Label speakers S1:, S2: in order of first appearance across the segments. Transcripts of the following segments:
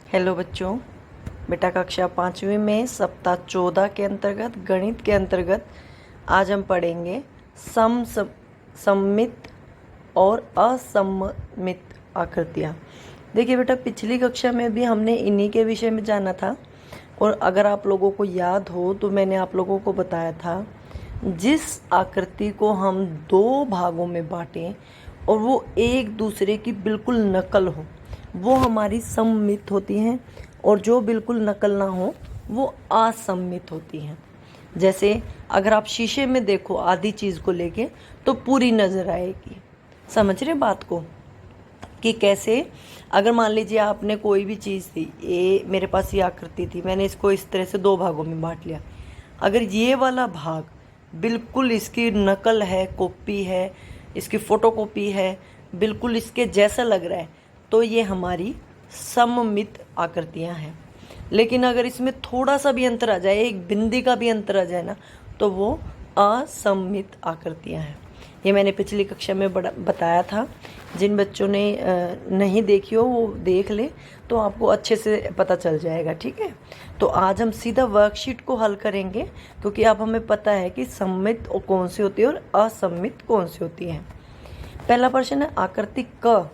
S1: Hello बच्चों, बेटा कक्षा 5वीं में सप्ताह 14 के अंतर्गत गणित के अंतर्गत आज हम पढ़ेंगे सममित और असममित आकृतियाँ। देखिए बेटा, पिछली कक्षा में भी हमने इन्हीं के विषय में जाना था और अगर आप लोगों को याद हो तो मैंने आप लोगों को बताया था, जिस आकृति को हम दो भागों में बांटें और वो एक दूसरे की बिल्कुल नकल हो वो हमारी सममित होती हैं, और जो बिल्कुल नकल ना हो वो असममित होती हैं। जैसे अगर आप शीशे में देखो आधी चीज़ को लेके तो पूरी नज़र आएगी। समझ रहे बात को कि कैसे? अगर मान लीजिए आपने कोई भी चीज़ थी, ये मेरे पास ये आकृति थी, मैंने इसको इस तरह से दो भागों में बांट लिया। अगर ये वाला भाग बिल्कुल इसकी नकल है, कॉपी है, इसकी फ़ोटोकॉपी है, बिल्कुल इसके जैसा लग रहा है, तो ये हमारी सममित आकृतियाँ हैं। लेकिन अगर इसमें थोड़ा सा भी अंतर आ जाए, एक बिंदी का भी अंतर आ जाए ना, तो वो असममित आकृतियाँ हैं। ये मैंने पिछली कक्षा में बताया था। जिन बच्चों ने नहीं देखी हो वो देख ले तो आपको अच्छे से पता चल जाएगा। ठीक है, तो आज हम सीधा वर्कशीट को हल करेंगे, क्योंकि अब हमें पता है कि सममित कौन सी होती है और असममित कौन सी होती है। पहला प्रश्न है आकृति क।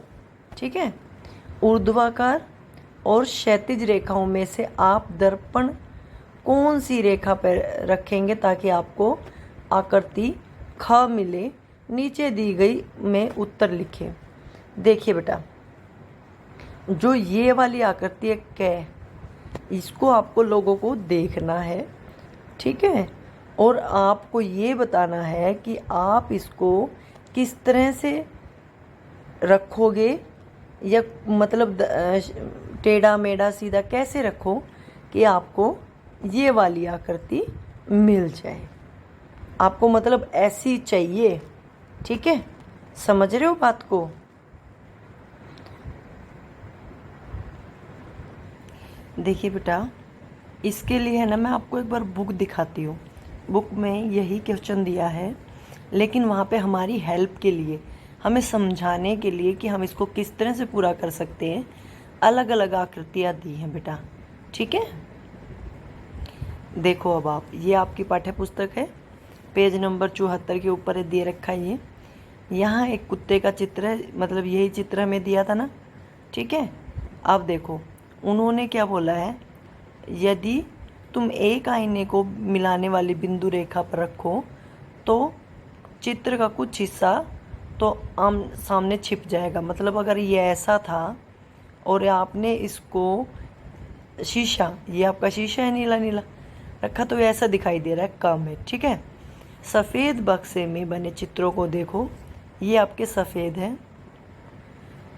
S1: ठीक है, ऊर्ध्वाकार और क्षैतिज रेखाओं में से आप दर्पण कौन सी रेखा पर रखेंगे ताकि आपको आकृति ख मिले? नीचे दी गई में उत्तर लिखें। देखिए बेटा, जो ये वाली आकृति है कै, इसको आपको लोगों को देखना है। ठीक है, और आपको ये बताना है कि आप इसको किस तरह से रखोगे, या मतलब टेढ़ा मेढ़ा सीधा कैसे रखो कि आपको ये वाली आकृति मिल जाए। आपको मतलब ऐसी चाहिए। ठीक है, समझ रहे हो बात को? देखिए बेटा, इसके लिए है ना, मैं आपको एक बार बुक दिखाती हूँ। बुक में यही क्वेश्चन दिया है, लेकिन वहाँ पे हमारी हेल्प के लिए, हमें समझाने के लिए कि हम इसको किस तरह से पूरा कर सकते हैं, अलग अलग आकृतियाँ दी हैं बेटा। ठीक है, देखो अब आप, ये आपकी पाठ्य पुस्तक है, पेज नंबर 74 के ऊपर दे रखा है ये। यहाँ एक कुत्ते का चित्र है, मतलब यही चित्र हमें दिया था ना। ठीक है, अब देखो उन्होंने क्या बोला है, यदि तुम एक आईने को मिलाने वाली बिंदु रेखा पर रखो तो चित्र का कुछ हिस्सा तो आम सामने छिप जाएगा। मतलब अगर ये ऐसा था और आपने इसको शीशा, ये आपका शीशा है नीला नीला, रखा तो ऐसा दिखाई दे रहा है कम है। ठीक है, सफ़ेद बक्से में बने चित्रों को देखो, ये आपके सफ़ेद हैं।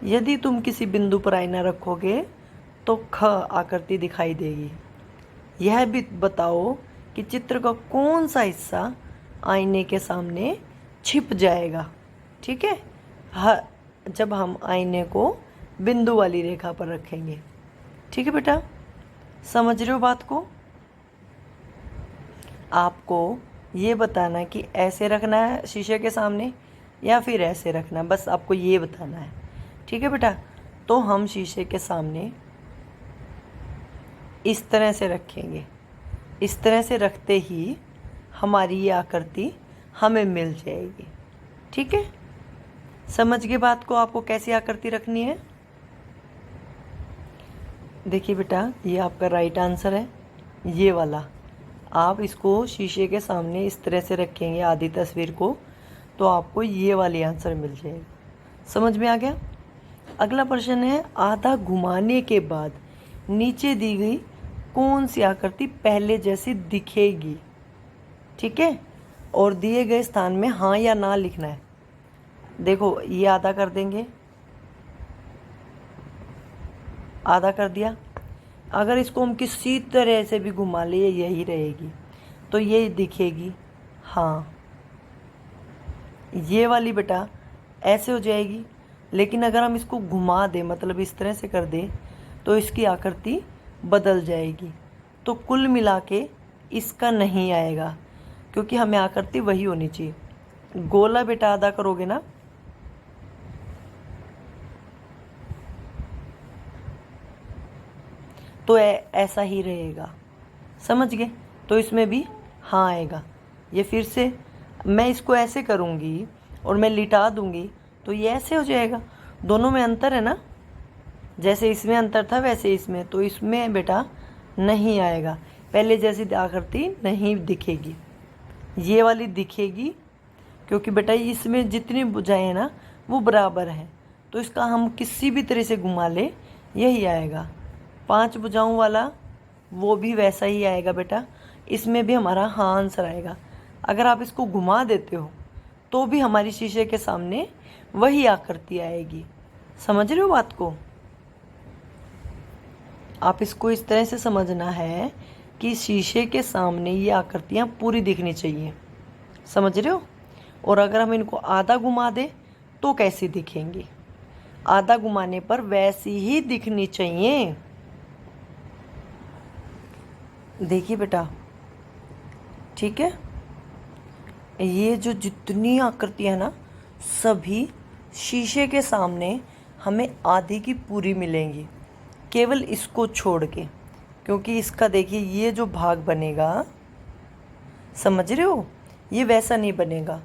S1: यदि तुम किसी बिंदु पर आईना रखोगे तो ख आकृति दिखाई देगी। यह भी बताओ कि चित्र का कौन सा हिस्सा आईने के सामने छिप जाएगा। ठीक है, जब हम आईने को बिंदु वाली रेखा पर रखेंगे। ठीक है बेटा, समझ रहे हो बात को? आपको ये बताना है कि ऐसे रखना है शीशे के सामने या फिर ऐसे रखना है, बस आपको ये बताना है। ठीक है बेटा, तो हम शीशे के सामने इस तरह से रखेंगे। इस तरह से रखते ही हमारी ये आकृति हमें मिल जाएगी। ठीक है, समझ गए बात को? आपको कैसी आकृति रखनी है? देखिए बेटा, ये आपका राइट आंसर है, ये वाला। आप इसको शीशे के सामने इस तरह से रखेंगे आधी तस्वीर को, तो आपको ये वाली आंसर मिल जाएगी। समझ में आ गया? अगला प्रश्न है, आधा घुमाने के बाद नीचे दी गई कौन सी आकृति पहले जैसी दिखेगी? ठीक है, और दिए गए स्थान में हाँ या ना लिखना है। देखो ये आधा कर देंगे, आधा कर दिया। अगर इसको हम किसी तरह से भी घुमा लिए यही रहेगी, तो ये दिखेगी हाँ। ये वाली बेटा ऐसे हो जाएगी, लेकिन अगर हम इसको घुमा दें, मतलब इस तरह से कर दें, तो इसकी आकृति बदल जाएगी। तो कुल मिला के इसका नहीं आएगा, क्योंकि हमें आकृति वही होनी चाहिए। गोला बेटा आधा करोगे ना, तो ऐसा ही रहेगा। समझ गए? तो इसमें भी हाँ आएगा। ये फिर से मैं इसको ऐसे करूँगी और मैं लिटा दूँगी तो ये ऐसे हो जाएगा। दोनों में अंतर है ना, जैसे इसमें अंतर था वैसे इसमें, तो इसमें बेटा नहीं आएगा। पहले जैसी आकृति नहीं दिखेगी, ये वाली दिखेगी, क्योंकि बेटा इसमें जितनी भुजाएं हैं ना वो बराबर हैं, तो इसका हम किसी भी तरह से घुमा ले यही आएगा। 5 भुजाओं वाला वो भी वैसा ही आएगा बेटा, इसमें भी हमारा हाँ आंसर आएगा। अगर आप इसको घुमा देते हो तो भी हमारी शीशे के सामने वही आकृति आएगी। समझ रहे हो बात को? आप इसको इस तरह से समझना है कि शीशे के सामने ये आकृतियाँ पूरी दिखनी चाहिए। समझ रहे हो? और अगर हम इनको आधा घुमा दें तो कैसी दिखेंगी? आधा घुमाने पर वैसी ही दिखनी चाहिए। देखिए बेटा, ठीक है, ये जो जितनी आकृतियाँ हैं ना सभी शीशे के सामने हमें आधी की पूरी मिलेंगी, केवल इसको छोड़ के, क्योंकि इसका देखिए ये जो भाग बनेगा, समझ रहे हो, ये वैसा नहीं बनेगा।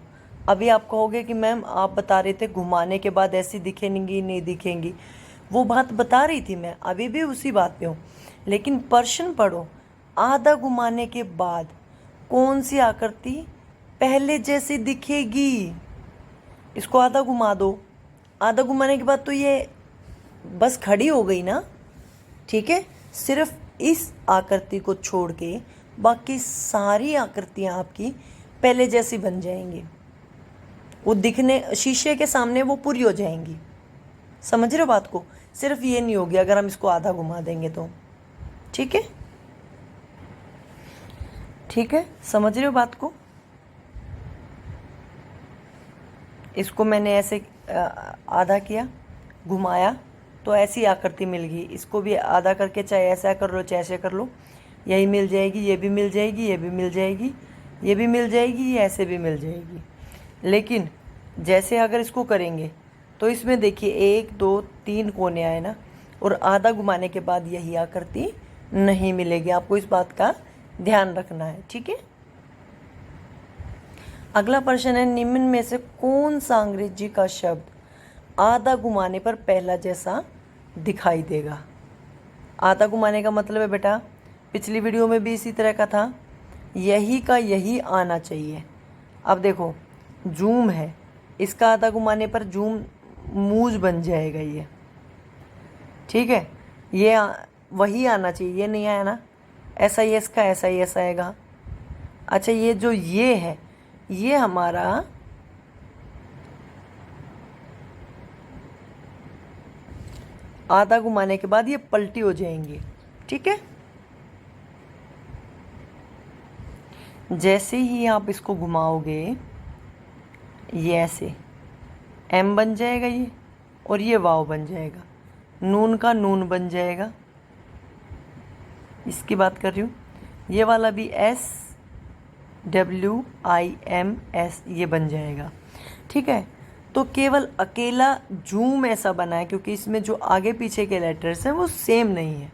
S1: अभी आप कहोगे कि मैम आप बता रहे थे घुमाने के बाद ऐसी दिखेंगी नहीं दिखेंगी, वो बात बता रही थी मैं, अभी भी उसी बात पे हूँ। लेकिन प्रश्न पढ़ो, आधा घुमाने के बाद कौन सी आकृति पहले जैसी दिखेगी? इसको आधा घुमा दो, आधा घुमाने के बाद तो ये बस खड़ी हो गई ना, ठीक है। सिर्फ इस आकृति को छोड़ के बाकी सारी आकृतियाँ आपकी पहले जैसी बन जाएंगी, वो दिखने शीशे के सामने वो पूरी हो जाएंगी। समझ रहे हो बात को? सिर्फ ये नहीं होगी अगर हम इसको आधा घुमा देंगे तो। ठीक है, ठीक है, समझ रहे हो बात को? इसको मैंने ऐसे आधा किया, घुमाया तो ऐसी आकृति मिल गई। इसको भी आधा करके चाहे ऐसा कर लो चाहे ऐसे कर लो, यही मिल जाएगी, ये भी मिल जाएगी, ये भी मिल जाएगी, ये भी मिल जाएगी, ये ऐसे भी मिल जाएगी। लेकिन जैसे अगर इसको करेंगे तो इसमें देखिए 1 2 3 कोने आए ना, और आधा घुमाने के बाद यही आकृति नहीं मिलेगी। आपको इस बात का ध्यान रखना है, ठीक है। अगला प्रश्न है, निम्न में से कौन सा अंग्रेजी का शब्द आधा घुमाने पर पहला जैसा दिखाई देगा? आधा घुमाने का मतलब है बेटा, पिछली वीडियो में भी इसी तरह का था, यही का यही आना चाहिए। अब देखो जूम है, इसका आधा घुमाने पर जूम मूज बन जाएगा ये, ठीक है, ये वही आना चाहिए, ये नहीं आया ना, ऐसा ही इसका ऐसा ही ऐसा आएगा। अच्छा ये जो ये है ये हमारा आधा घुमाने के बाद ये पलटी हो जाएंगी, ठीक है। जैसे ही आप इसको घुमाओगे ये ऐसे एम बन जाएगा ये, और ये वाव बन जाएगा, नून का नून बन जाएगा। इसकी बात कर रही हूँ, ये वाला भी SWIMS ये बन जाएगा, ठीक है। तो केवल अकेला जूम ऐसा बना है क्योंकि इसमें जो आगे पीछे के लेटर्स हैं वो सेम नहीं है।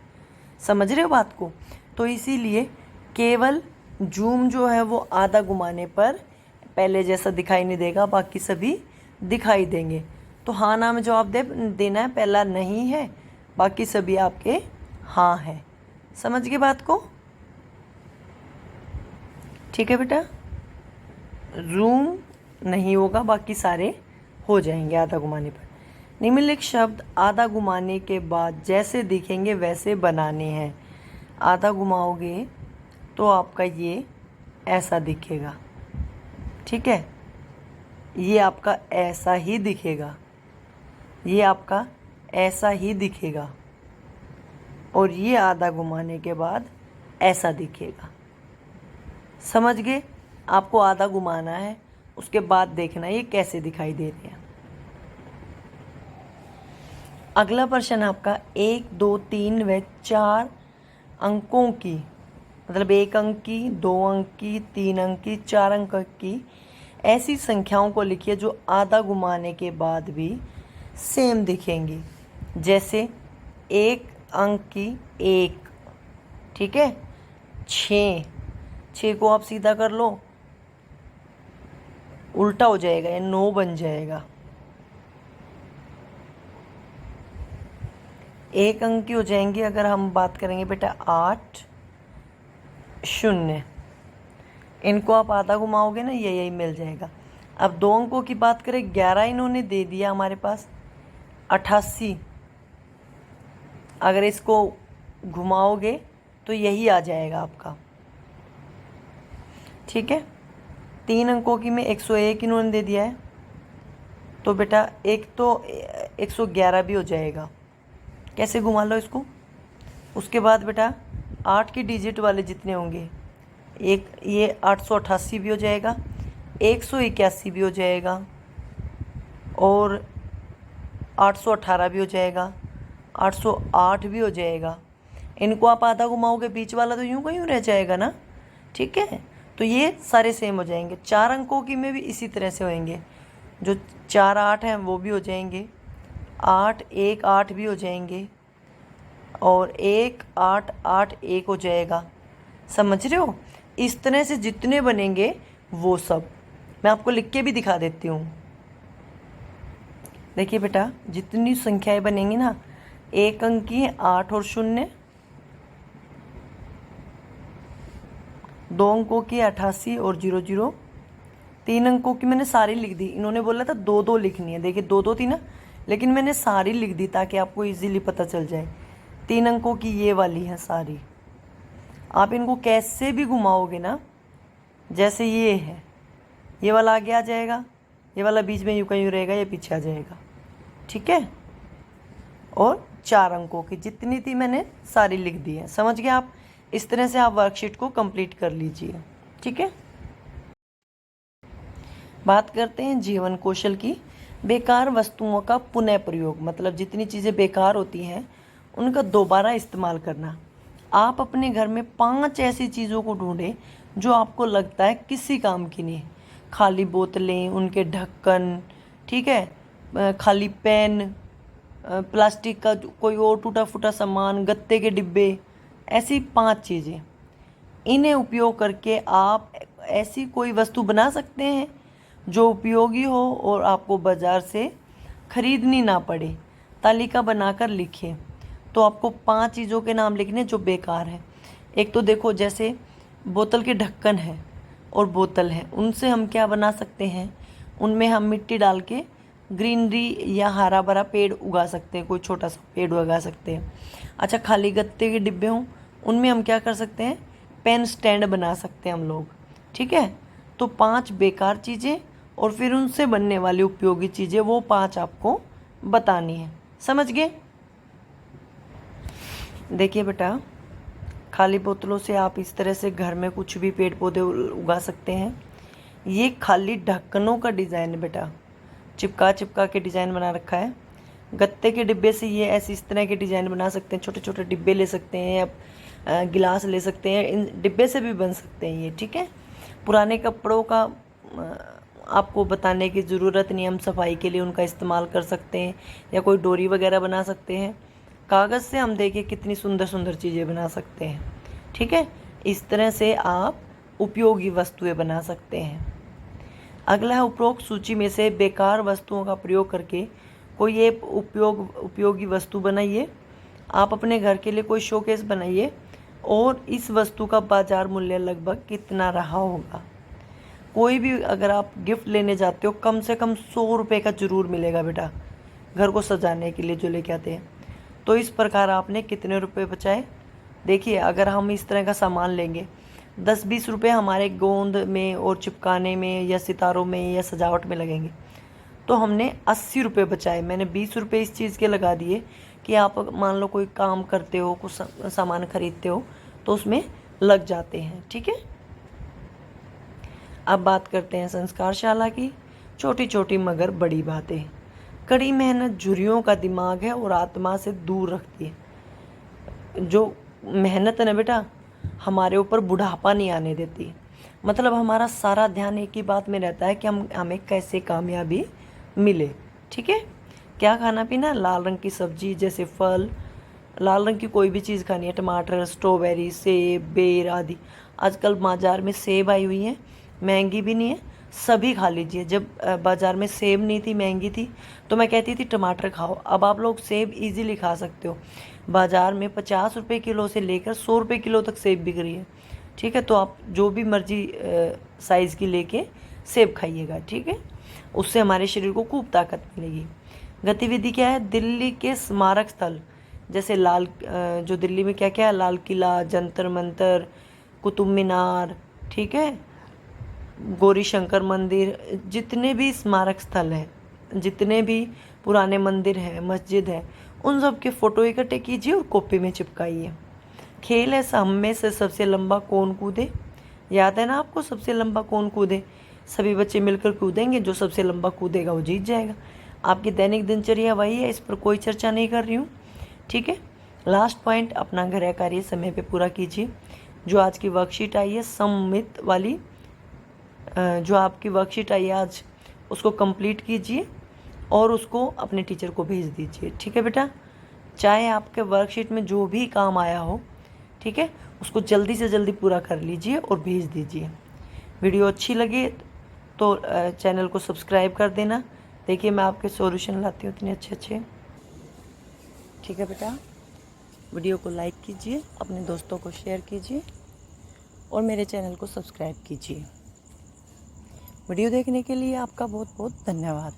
S1: समझ रहे हो बात को? तो इसीलिए केवल जूम जो है वो आधा घुमाने पर पहले जैसा दिखाई नहीं देगा, बाकी सभी दिखाई देंगे। तो हाँ ना में जवाब देना है, पहला नहीं है, बाकी सभी आपके हाँ है। समझ गए बात को? ठीक है बेटा, जूम नहीं होगा, बाकी सारे हो जाएंगे आधा घुमाने पर। निम्नलिखित शब्द आधा घुमाने के बाद जैसे दिखेंगे वैसे बनाने हैं। आधा घुमाओगे तो आपका ये ऐसा दिखेगा, ठीक है, ये आपका ऐसा ही दिखेगा, ये आपका ऐसा ही दिखेगा, और ये आधा घुमाने के बाद ऐसा दिखेगा। समझ गए? आपको आधा घुमाना है, उसके बाद देखना ये कैसे दिखाई दे रहे हैं। अगला प्रश्न आपका 1 2 3 व 4 अंकों की, मतलब 1 अंक की, 2 अंक की, 3 अंक की, 4 अंक की ऐसी संख्याओं को लिखिए जो आधा घुमाने के बाद भी सेम दिखेंगी। जैसे 1 अंक की 1 ठीक है। 6, 6 को आप सीधा कर लो, उल्टा हो जाएगा, ये 9 बन जाएगा। एक अंक की हो जाएंगी अगर हम बात करेंगे बेटा 8, 0। इनको आप आधा घुमाओगे ना, ये यही मिल जाएगा। अब 2 अंकों की बात करें, 11 इन्होंने दे दिया हमारे पास, 88। अगर इसको घुमाओगे तो यही आ जाएगा आपका, ठीक है। 3 अंकों की में 101 इन्होंने दे दिया है, तो बेटा एक तो 111 भी हो जाएगा। कैसे घुमा लो इसको। उसके बाद बेटा 8 की डिजिट वाले जितने होंगे, एक ये 888 भी हो जाएगा, 181 भी हो जाएगा, और 818 भी हो जाएगा, 808 भी हो जाएगा। इनको आप आधा घुमाओगे, बीच वाला तो यूं का यूं रह जाएगा ना, ठीक है। तो ये सारे सेम हो जाएंगे। 4 अंकों की में भी इसी तरह से होंगे, जो 4 8 हैं वो भी हो जाएंगे, 8 1 8 भी हो जाएंगे, और 1 8 8 1 हो जाएगा। समझ रहे हो। इस तरह से जितने बनेंगे वो सब मैं आपको लिख के भी दिखा देती हूँ। देखिए बेटा, जितनी संख्याएं बनेंगी ना, एक अंक की 8 और 0, 2 अंकों की 88 और 00, 3 अंकों की मैंने सारी लिख दी। इन्होंने बोला था 2-2 लिखनी है, देखिए 2-2 थी ना, लेकिन मैंने सारी लिख दी ताकि आपको इजीली पता चल जाए। 3 अंकों की ये वाली है सारी। आप इनको कैसे भी घुमाओगे ना, जैसे ये है, ये वाला आगे आ जाएगा, ये वाला बीच में यूं का यूं रहेगा, ये पीछे आ जाएगा, ठीक है। और 4 अंकों की जितनी थी मैंने सारी लिख दी है। समझ गए आप। इस तरह से आप वर्कशीट को कंप्लीट कर लीजिए, ठीक है। बात करते हैं जीवन कौशल की। बेकार वस्तुओं का पुनः प्रयोग, मतलब जितनी चीज़ें बेकार होती हैं उनका दोबारा इस्तेमाल करना। आप अपने घर में 5 ऐसी चीज़ों को ढूंढें जो आपको लगता है किसी काम की नहीं। खाली बोतलें, उनके ढक्कन, ठीक है, खाली पेन, प्लास्टिक का कोई और टूटा फूटा सामान, गत्ते के डिब्बे, ऐसी 5 चीज़ें। इन्हें उपयोग करके आप ऐसी कोई वस्तु बना सकते हैं जो उपयोगी हो और आपको बाज़ार से खरीदनी ना पड़े। तालिका बनाकर लिखें। तो आपको 5 चीज़ों के नाम लिखने जो बेकार हैं। एक तो देखो, जैसे बोतल के ढक्कन है और बोतल है, उनसे हम क्या बना सकते हैं, उनमें हम मिट्टी डाल के ग्रीनरी या हरा भरा पेड़ उगा सकते हैं, कोई छोटा सा पेड़ उगा सकते हैं। अच्छा, खाली गत्ते के डिब्बे हों, उनमें हम क्या कर सकते हैं, पेन स्टैंड बना सकते हैं हम लोग, ठीक है। तो 5 बेकार चीज़ें और फिर उनसे बनने वाली उपयोगी चीज़ें, वो 5 आपको बतानी है। समझ गए। देखिए बेटा, खाली बोतलों से आप इस तरह से घर में कुछ भी पेड़ पौधे उगा सकते हैं। ये खाली ढक्कनों का डिज़ाइन है बेटा, चिपका चिपका के डिज़ाइन बना रखा है। गत्ते के डिब्बे से ये ऐसे इस तरह के डिज़ाइन बना सकते हैं। छोटे छोटे डिब्बे ले सकते हैं या गिलास ले सकते हैं, इन डिब्बे से भी बन सकते हैं ये, ठीक है। पुराने कपड़ों का आपको बताने की ज़रूरत नहीं, हम सफाई के लिए उनका इस्तेमाल कर सकते हैं, या कोई डोरी वगैरह बना सकते हैं। कागज़ से हम देखिए कितनी सुंदर सुंदर चीज़ें बना सकते हैं, ठीक है। इस तरह से आप उपयोगी वस्तुएं बना सकते हैं। अगला है, उपरोक्त सूची में से बेकार वस्तुओं का प्रयोग करके कोई एक उपयोगी वस्तु बनाइए। आप अपने घर के लिए कोई शोकेस बनाइए और इस वस्तु का बाजार मूल्य लगभग कितना रहा होगा। कोई भी अगर आप गिफ्ट लेने जाते हो, कम से कम 100 रुपये का ज़रूर मिलेगा बेटा, घर को सजाने के लिए जो लेके आते हैं। तो इस प्रकार आपने कितने रुपए बचाए। देखिए, अगर हम इस तरह का सामान लेंगे, 10-20 रुपये हमारे गोंद में और चिपकाने में या सितारों में या सजावट में लगेंगे, तो हमने 80 रुपये बचाए। मैंने 20 रुपये इस चीज़ के लगा दिए कि आप मान लो कोई काम करते हो, कुछ सामान खरीदते हो, तो उसमें लग जाते हैं, ठीक है। अब बात करते हैं संस्कारशाला की। छोटी छोटी मगर बड़ी बातें। कड़ी मेहनत झुर्रियों का दिमाग है और आत्मा से दूर रखती है। जो मेहनत है ना बेटा, हमारे ऊपर बुढ़ापा नहीं आने देती। मतलब हमारा सारा ध्यान एक ही बात में रहता है कि हमें कैसे कामयाबी मिले, ठीक है। क्या खाना पीना, लाल रंग की सब्जी जैसे फल, लाल रंग की कोई भी चीज़ खानी है, टमाटर, स्ट्रॉबेरी, सेब, बेर आदि। आजकल बाज़ार में सेब आई हुई हैं, महंगी भी नहीं है, सभी खा लीजिए। जब बाज़ार में सेब नहीं थी, महंगी थी, तो मैं कहती थी टमाटर खाओ। अब आप लोग सेब इजीली खा सकते हो। बाज़ार में 50 रुपये किलो से लेकर 100 रुपये किलो तक सेब बिक रही है। ठीक है, तो आप जो भी मर्जी साइज़ की लेके सेब खाइएगा। ठीक है, उससे हमारे शरीर को खूब ताकत मिलेगी। गतिविधि क्या है? दिल्ली के स्मारक स्थल जैसे जो दिल्ली में क्या क्या है, लाल किला, जंतर मंतर, कुतुब मीनार, ठीक है, गौरी शंकर मंदिर, जितने भी स्मारक स्थल हैं, जितने भी पुराने मंदिर हैं, मस्जिद है, उन सब के फ़ोटो इकट्ठे कीजिए और कॉपी में चिपकाइए। खेल है हम में से सबसे लंबा कौन कूदे। याद है ना आपको, सबसे लंबा कौन कूदे? सभी बच्चे मिलकर कूदेंगे, जो सबसे लंबा कूदेगा वो जीत जाएगा। आपकी दैनिक दिनचर्या वही है, इस पर कोई चर्चा नहीं कर रही हूँ। ठीक है, लास्ट पॉइंट, अपना गृह कार्य समय पे पूरा कीजिए। जो आज की वर्कशीट आई है सम्मित वाली, जो आपकी वर्कशीट आई है आज, उसको कंप्लीट कीजिए और उसको अपने टीचर को भेज दीजिए। ठीक है बेटा, चाहे आपके वर्कशीट में जो भी काम आया हो, ठीक है, उसको जल्दी से जल्दी पूरा कर लीजिए और भेज दीजिए। वीडियो अच्छी लगे तो चैनल को सब्सक्राइब कर देना। देखिए मैं आपके सॉल्यूशन लाती हूँ इतने अच्छे अच्छे। ठीक है बेटा, वीडियो को लाइक कीजिए, अपने दोस्तों को शेयर कीजिए और मेरे चैनल को सब्सक्राइब कीजिए। वीडियो देखने के लिए आपका बहुत बहुत धन्यवाद।